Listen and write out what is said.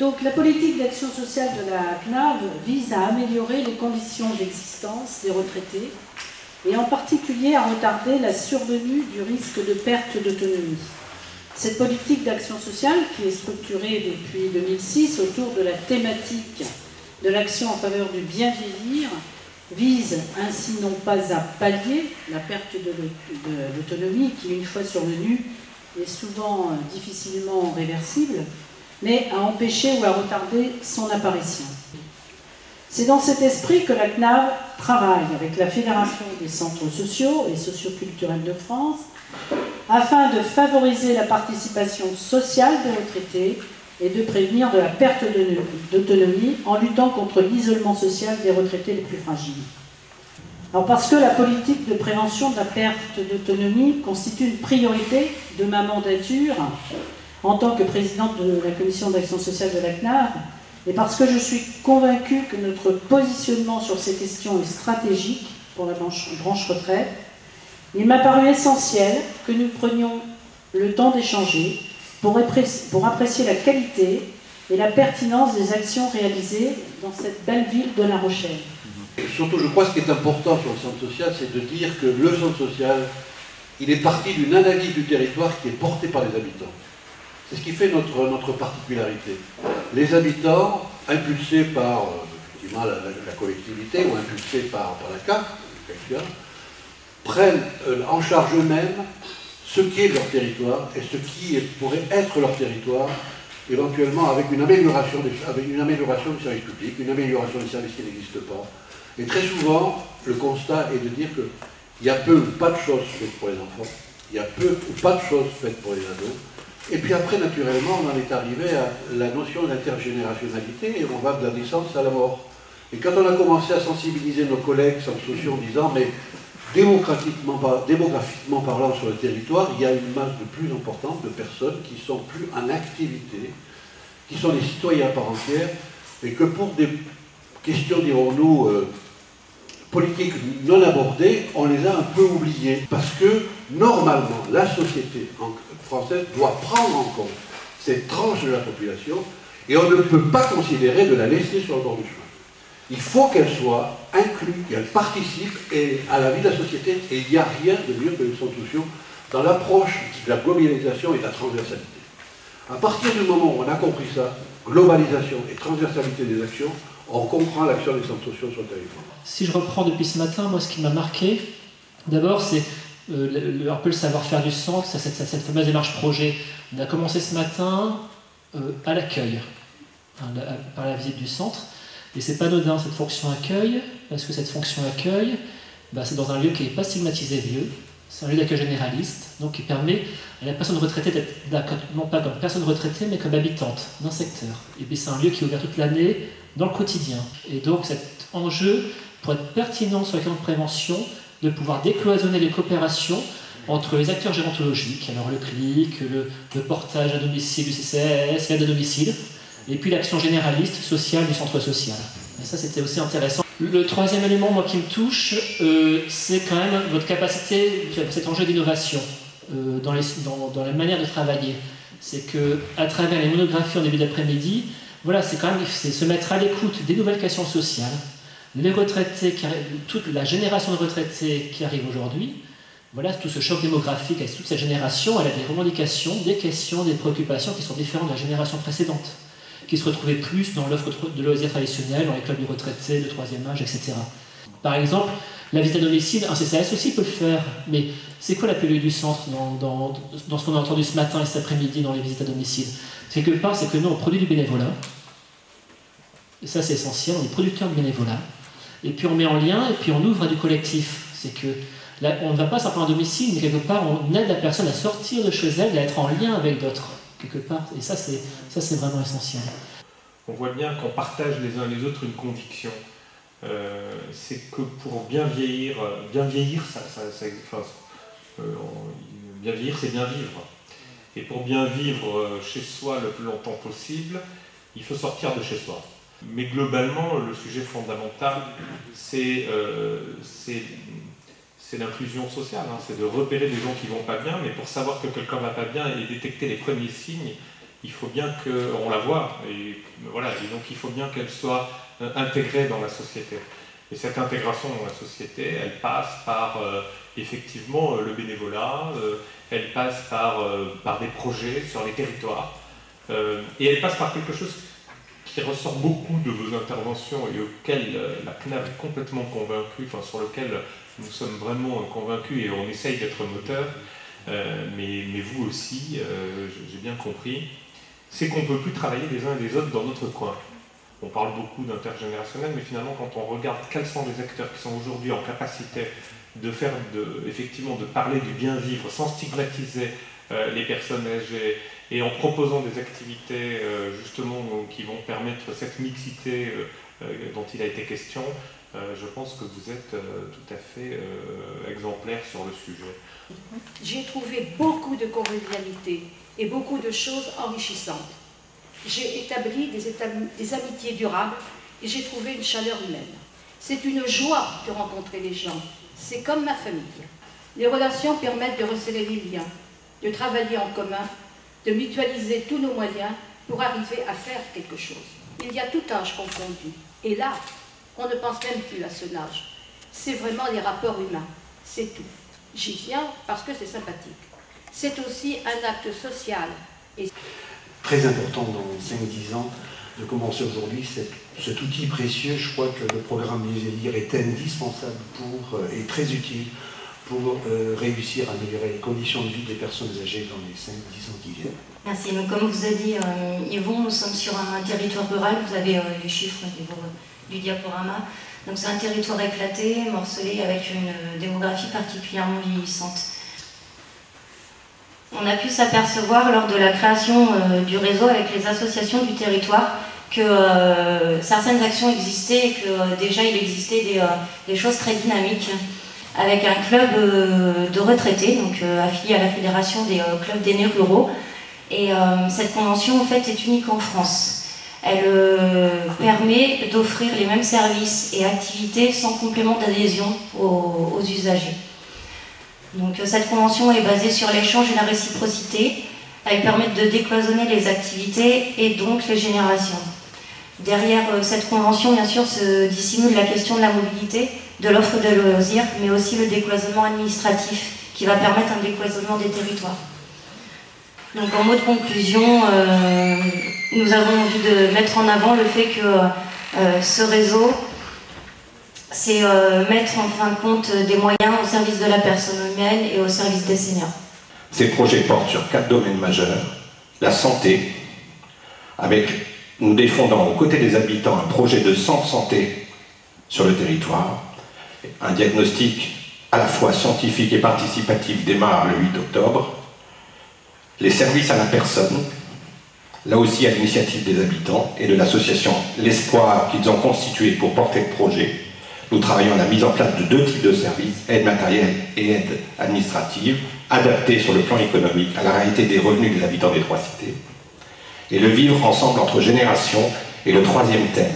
Donc la politique d'action sociale de la CNAV vise à améliorer les conditions d'existence des retraités et en particulier à retarder la survenue du risque de perte d'autonomie. Cette politique d'action sociale, qui est structurée depuis 2006 autour de la thématique de l'action en faveur du bien vieillir, vise ainsi non pas à pallier la perte de l'autonomie qui, une fois survenue, est souvent difficilement réversible, mais à empêcher ou à retarder son apparition. C'est dans cet esprit que la CNAV travaille avec la Fédération des centres sociaux et socioculturels de France afin de favoriser la participation sociale des retraités et de prévenir de la perte d'autonomie en luttant contre l'isolement social des retraités les plus fragiles. Alors parce que la politique de prévention de la perte d'autonomie constitue une priorité de ma mandature en tant que présidente de la commission d'action sociale de la CNAV, et parce que je suis convaincue que notre positionnement sur ces questions est stratégique pour la branche retraite, il m'a paru essentiel que nous prenions le temps d'échanger pour apprécier la qualité et la pertinence des actions réalisées dans cette belle ville de La Rochelle. Surtout, je crois que ce qui est important sur le centre social, c'est de dire que le centre social, il est parti d'une analyse du territoire qui est portée par les habitants. C'est ce qui fait notre particularité. Les habitants, impulsés par effectivement, la collectivité ou impulsés par la CAF, prennent en charge eux-mêmes ce qui est leur territoire et ce qui pourrait être leur territoire, éventuellement avec une amélioration du service public, une amélioration des services qui n'existent pas. Et très souvent, le constat est de dire qu'il y a peu ou pas de choses faites pour les enfants, il y a peu ou pas de choses faites pour les ados. Et puis après, naturellement, on en est arrivé à la notion d'intergénérationnalité et on va de la naissance à la mort. Et quand on a commencé à sensibiliser nos collègues centres sociaux en disant mais démographiquement parlant sur le territoire, il y a une masse de plus importante de personnes qui sont plus en activité, qui sont des citoyens à part entière, et que pour des questions, dirons-nous, politiques non abordées, on les a un peu oubliées. Parce que, normalement, la société française doit prendre en compte cette tranche de la population, et on ne peut pas considérer de la laisser sur le bord du chemin. Il faut qu'elle soit inclue, qu'elle participe à la vie de la société, et il n'y a rien de mieux que les centres sociaux dans l'approche de la globalisation et de la transversalité. À partir du moment où on a compris ça, globalisation et transversalité des actions, on comprend l'action des centres sociaux sur le territoire. Si je reprends depuis ce matin, moi ce qui m'a marqué, d'abord c'est un peu le savoir-faire du centre, cette fameuse démarche projet. On a commencé ce matin à l'accueil, par la visite du centre, et c'est pas anodin cette fonction accueil, parce que cette fonction accueil, c'est dans un lieu qui n'est pas stigmatisé vieux, c'est un lieu d'accueil généraliste, donc qui permet à la personne retraitée d'être non pas comme personne retraitée, mais comme habitante d'un secteur. Et puis c'est un lieu qui est ouvert toute l'année, dans le quotidien. Et donc cet enjeu, pour être pertinent sur la question de prévention, de pouvoir décloisonner les coopérations entre les acteurs gérontologiques, alors le CLIC, le portage à domicile du CCAS, l'aide à domicile, et puis l'action généraliste sociale du centre social. Et ça, c'était aussi intéressant. Le troisième élément, moi, qui me touche, c'est quand même votre capacité, cet enjeu d'innovation dans la manière de travailler. C'est qu'à travers les monographies en début d'après-midi, voilà, c'est quand même se mettre à l'écoute des nouvelles questions sociales, les retraités, toute la génération de retraités qui arrive aujourd'hui. Voilà, tout ce choc démographique, avec toute cette génération, elle a des revendications, des questions, des préoccupations qui sont différentes de la génération précédente, qui se retrouvaient plus dans l'offre de loisirs traditionnels, dans les clubs de retraités, de troisième âge, etc. Par exemple, la visite à domicile, un CCAS aussi peut le faire, mais c'est quoi la plus-value du centre dans ce qu'on a entendu ce matin et cet après-midi dans les visites à domicile? Quelque part, c'est que nous, on produit du bénévolat, et ça c'est essentiel, on est producteur de bénévolat, et puis on met en lien, et puis on ouvre à du collectif. C'est que là, on ne va pas simplement à domicile, mais quelque part, on aide la personne à sortir de chez elle, à être en lien avec d'autres, quelque part, et ça c'est vraiment essentiel. On voit bien qu'on partage les uns les autres une conviction. C'est que pour bien vieillir, bien vieillir c'est bien vivre. Et pour bien vivre chez soi le plus longtemps possible, il faut sortir de chez soi. Mais globalement, le sujet fondamental, c'est l'inclusion sociale, hein. C'est de repérer des gens qui ne vont pas bien, mais pour savoir que quelqu'un ne va pas bien et détecter les premiers signes, il faut bien qu'on la voie. Et voilà, et donc il faut bien qu'elle soit intégrée dans la société. Et cette intégration dans la société, elle passe par effectivement le bénévolat, elle passe par des projets sur les territoires, et elle passe par quelque chose qui ressort beaucoup de vos interventions et auquel la CNAV est complètement convaincue, enfin sur lequel nous sommes vraiment convaincus et on essaye d'être moteur, mais vous aussi, j'ai bien compris, c'est qu'on ne peut plus travailler les uns et les autres dans notre coin. On parle beaucoup d'intergénérationnel, mais finalement, quand on regarde quels sont les acteurs qui sont aujourd'hui en capacité de faire, effectivement, de parler du bien vivre sans stigmatiser les personnes âgées et en proposant des activités justement qui vont permettre cette mixité dont il a été question, je pense que vous êtes tout à fait exemplaire sur le sujet. J'ai trouvé beaucoup de convivialité et beaucoup de choses enrichissantes. J'ai établi des amitiés durables et j'ai trouvé une chaleur humaine. C'est une joie de rencontrer les gens. C'est comme ma famille. Les relations permettent de resserrer les liens, de travailler en commun, de mutualiser tous nos moyens pour arriver à faire quelque chose. Il y a tout âge confondu. Et là, on ne pense même plus à ce âge. C'est vraiment les rapports humains. C'est tout. J'y viens parce que c'est sympathique. C'est aussi un acte social. Et très important dans 5-10 ans de commencer aujourd'hui cet outil précieux. Je crois que le programme Mieux-Élire est indispensable et très utile pour réussir à améliorer les conditions de vie des personnes âgées dans les 5-10 ans qui viennent. Merci. Donc, comme vous a dit Yvon, nous sommes sur un territoire rural. Vous avez les chiffres du diaporama. Donc c'est un territoire éclaté, morcelé, avec une démographie particulièrement vieillissante. On a pu s'apercevoir lors de la création du réseau avec les associations du territoire que certaines actions existaient et que déjà il existait des choses très dynamiques avec un club de retraités, donc affilié à la Fédération des clubs d'aînés ruraux. Et cette convention en fait est unique en France. Elle permet d'offrir les mêmes services et activités sans complément d'adhésion aux usagers. Donc cette convention est basée sur l'échange et la réciprocité. Elle permet de décloisonner les activités et donc les générations. Derrière cette convention, bien sûr, se dissimule la question de la mobilité, de l'offre de loisirs, mais aussi le décloisonnement administratif qui va permettre un décloisonnement des territoires. Donc en mot de conclusion, nous avons envie de mettre en avant le fait que ce réseau, c'est mettre en fin de compte des moyens au service de la personne humaine et au service des seniors. Ces projets portent sur 4 domaines majeurs. La santé, avec nous défendant aux côtés des habitants un projet de centre santé sur le territoire. Un diagnostic à la fois scientifique et participatif démarre le 8 octobre. Les services à la personne, là aussi à l'initiative des habitants et de l'association L'Espoir qu'ils ont constitué pour porter le projet. Nous travaillons à la mise en place de 2 types de services, aide matérielle et aide administrative, adaptées sur le plan économique à la réalité des revenus des habitants des 3 cités. Et le vivre ensemble entre générations est le 3e thème.